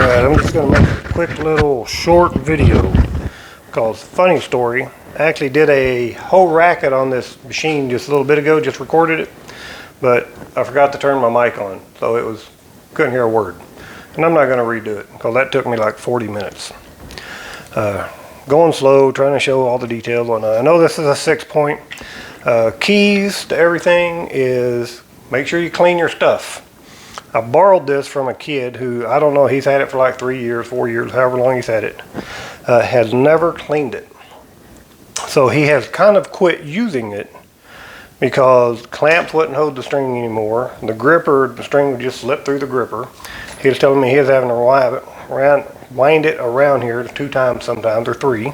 Alright, I'm just going to make a quick little short video called Funny Story. I actually did a whole racket on this machine just a little bit ago, just recorded it, but I forgot to turn my mic on, so it was, couldn't hear a word. And I'm not going to redo it, because that took me like 40 minutes. Going slow, trying to show all the details on it. I know this is a 6-point. Keys to everything is make sure you clean your stuff. I borrowed this from a kid who, I don't know, he's had it for like 3 years, 4 years, however long he's had it. Has never cleaned it. So he has kind of quit using it because clamps wouldn't hold the string anymore. The gripper, the string would just slip through the gripper. He was telling me he was having to wind it around here 2 times sometimes, or 3,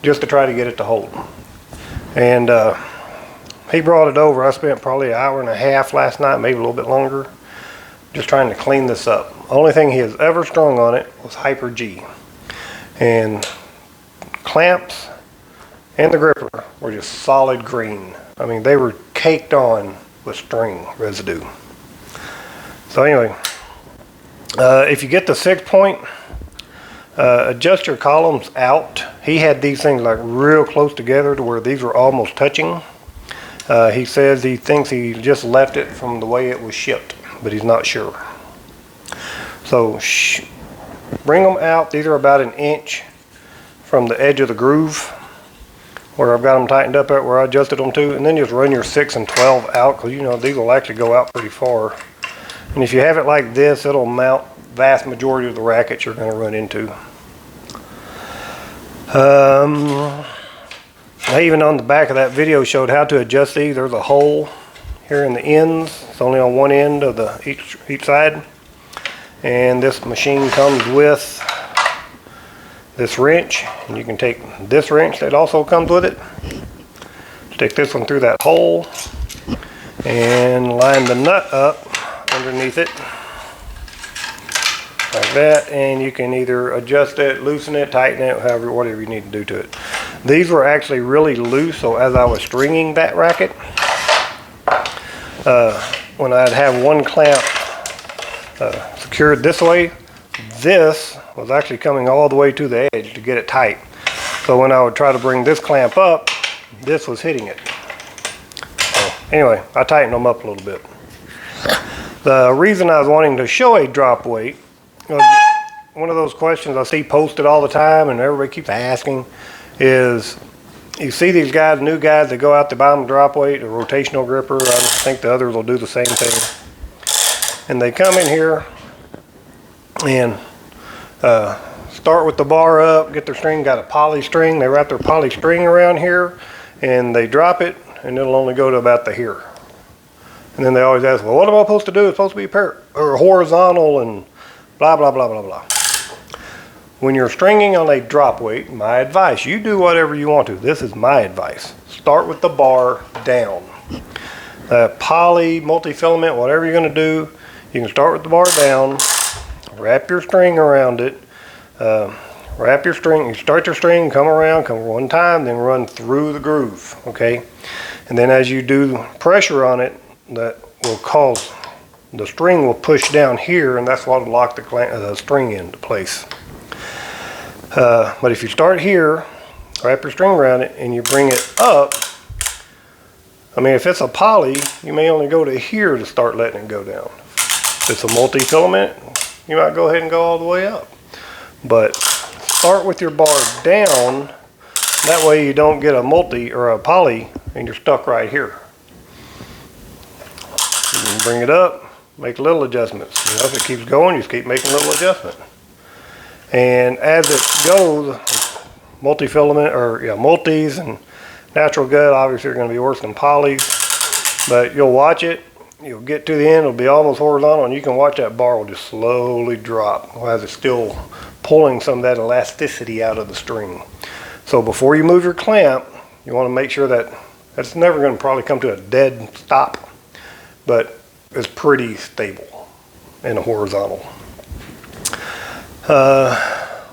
just to try to get it to hold. And he brought it over. I spent probably an hour and a half last night, maybe a little bit longer, just trying to clean this up. Only thing he has ever strung on it was Hyper G. And clamps and the gripper were just solid green. I mean, they were caked on with string residue. So anyway, if you get the 6-point, adjust your columns out. He had these things like real close together to where these were almost touching. He says he thinks he just left it from the way it was shipped, but he's not sure. So bring them out. These are about 1 inch from the edge of the groove where I've got them tightened up at where I adjusted them to, and then just run your 6 and 12 out, because you know these will actually go out pretty far. And if you have it like this, it'll mount vast majority of the rackets you're going to run into. I even on the back of that video showed how to adjust these. There's a hole here in the ends. It's only on one end of each side. And this machine comes with this wrench, and you can take this wrench that also comes with it, stick this one through that hole, and line the nut up underneath it like that, and you can either adjust it, loosen it, tighten it, whatever you need to do to it. These were actually really loose, so as I was stringing that racket, when I'd have one clamp secured this way, this was actually coming all the way to the edge to get it tight. So when I would try to bring this clamp up, this was hitting it. So anyway, I tightened them up a little bit. The reason I was wanting to show a drop weight, one of those questions I see posted all the time and everybody keeps asking is, you see these guys, new guys, that go out to buy them a drop weight, a rotational gripper. I think the others will do the same thing. And they come in here and start with the bar up, get their string, got a poly string. They wrap their poly string around here and they drop it, and it'll only go to about the here. And then they always ask, well, what am I supposed to do? It's supposed to be or horizontal and blah, blah, blah, blah, blah. When you're stringing on a drop weight, my advice, you do whatever you want to. This is my advice. Start with the bar down. Poly, multi-filament, whatever you're going to do, you can start with the bar down, wrap your string around it, wrap your string, you start your string, come around, come one time, then run through the groove, okay? And then as you do pressure on it, that will cause, the string will push down here, and that's what will lock the string into place. But if you start here, wrap your string around it, and you bring it up, I mean, if it's a poly, you may only go to here to start letting it go down. If it's a multi-filament, you might go ahead and go all the way up. But start with your bar down, that way you don't get a multi or a poly and you're stuck right here. You can bring it up, make little adjustments. You know, if it keeps going, you just keep making little adjustments. And as it goes, multi-filament, or multis and natural gut obviously are going to be worse than polys, but you'll watch it, you'll get to the end, it'll be almost horizontal, and you can watch that bar will just slowly drop as it's still pulling some of that elasticity out of the string. So before you move your clamp, you want to make sure that it's never going to probably come to a dead stop, but it's pretty stable in a horizontal.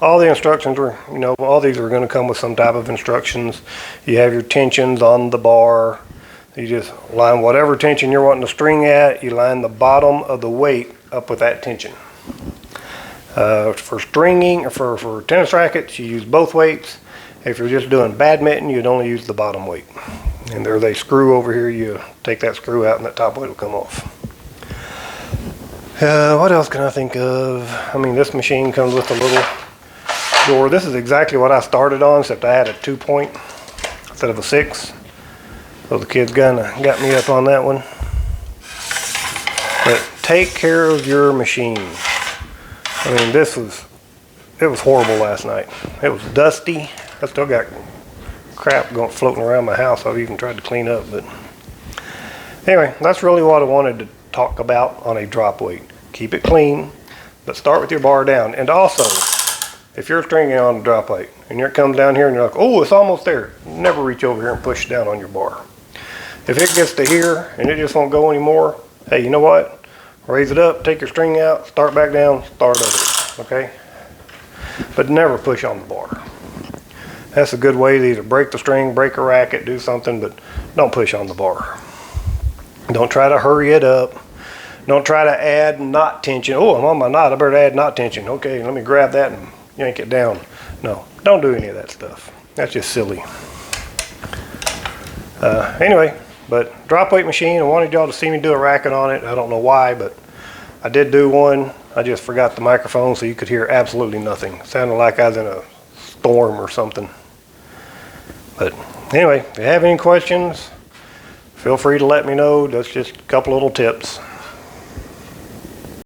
All the instructions are, all these are going to come with some type of instructions. You have your tensions on the bar. You just line whatever tension you're wanting to string at. You line the bottom of the weight up with that tension. For stringing, or for tennis rackets, you use both weights. If you're just doing badminton, you'd only use the bottom weight. And there's a screw over here. You take that screw out and that top weight will come off. What else can I think of? I mean, this machine comes with a little drawer. This is exactly what I started on, except I had a 2-point instead of a 6. So the kids kind of got me up on that one. But take care of your machine. I mean, it was horrible last night. It was dusty. I still got crap floating around my house I've even tried to clean up. But anyway, that's really what I wanted to talk about on a drop weight. Keep it clean, but start with your bar down. And also, if you're stringing on a drop weight and it comes down here and you're like, oh, it's almost there, never reach over here and push down on your bar. If it gets to here and it just won't go anymore, hey, you know what? Raise it up, take your string out, start back down, start over, okay? But never push on the bar. That's a good way to either break the string, break a racket, do something, but don't push on the bar. Don't try to hurry it up. Don't try to add knot tension. Oh, I'm on my knot, I better add knot tension. Okay, let me grab that and yank it down. No, don't do any of that stuff. That's just silly. Anyway, but drop weight machine, I wanted y'all to see me do a racket on it. I don't know why, but I did do one. I just forgot the microphone so you could hear absolutely nothing. It sounded like I was in a storm or something. But anyway, if you have any questions, feel free to let me know. That's just a couple little tips.